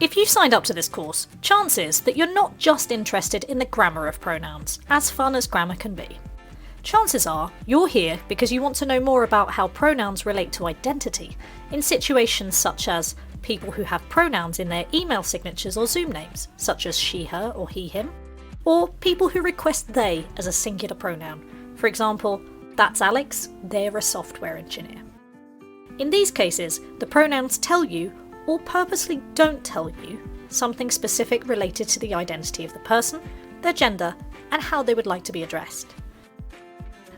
If you signed up to this course, chances that you're not just interested in the grammar of pronouns, as fun as grammar can be. Chances are you're here because you want to know more about how pronouns relate to identity in situations such as people who have pronouns in their email signatures or Zoom names, such as she, her, or he, him, or people who request they as a singular pronoun. For example, that's Alex, they're a software engineer. In these cases, the pronouns tell you, or purposely don't tell you, something specific related to the identity of the person, their gender, and how they would like to be addressed.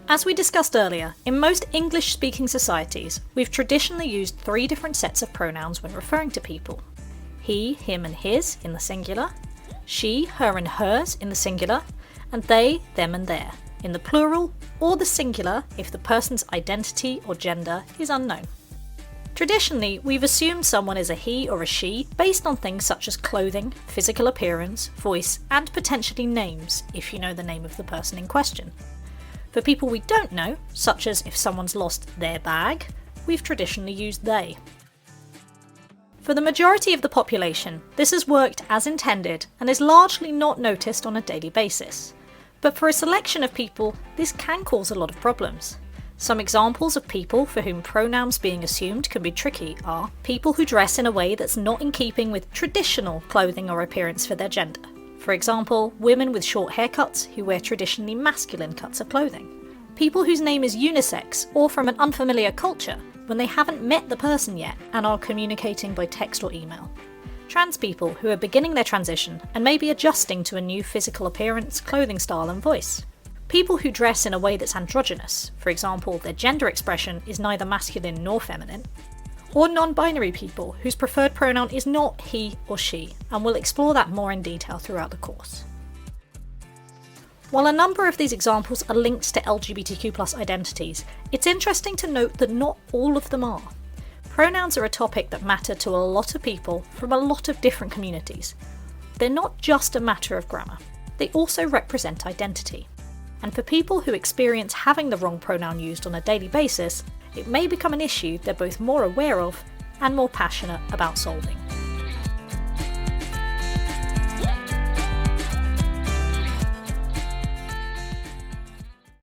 As we discussed earlier, in most English-speaking societies, we've traditionally used 3 different sets of pronouns when referring to people. He, him and his in the singular, she, her and hers in the singular, and they, them and their in the plural, or the singular if the person's identity or gender is unknown. Traditionally, we've assumed someone is a he or a she based on things such as clothing, physical appearance, voice, and potentially names, if you know the name of the person in question. For people we don't know, such as if someone's lost their bag, we've traditionally used they. For the majority of the population, this has worked as intended and is largely not noticed on a daily basis. But for a selection of people, this can cause a lot of problems. Some examples of people for whom pronouns being assumed can be tricky are people who dress in a way that's not in keeping with traditional clothing or appearance for their gender. For example, women with short haircuts who wear traditionally masculine cuts of clothing. People whose name is unisex or from an unfamiliar culture when they haven't met the person yet and are communicating by text or email. Trans people who are beginning their transition and may be adjusting to a new physical appearance, clothing style and voice. People who dress in a way that's androgynous, for example, their gender expression is neither masculine nor feminine. Or non-binary people whose preferred pronoun is not he or she, and we'll explore that more in detail throughout the course. While a number of these examples are linked to LGBTQ+ identities, it's interesting to note that not all of them are. Pronouns are a topic that matter to a lot of people from a lot of different communities. They're not just a matter of grammar, they also represent identity. And for people who experience having the wrong pronoun used on a daily basis, it may become an issue they're both more aware of and more passionate about solving.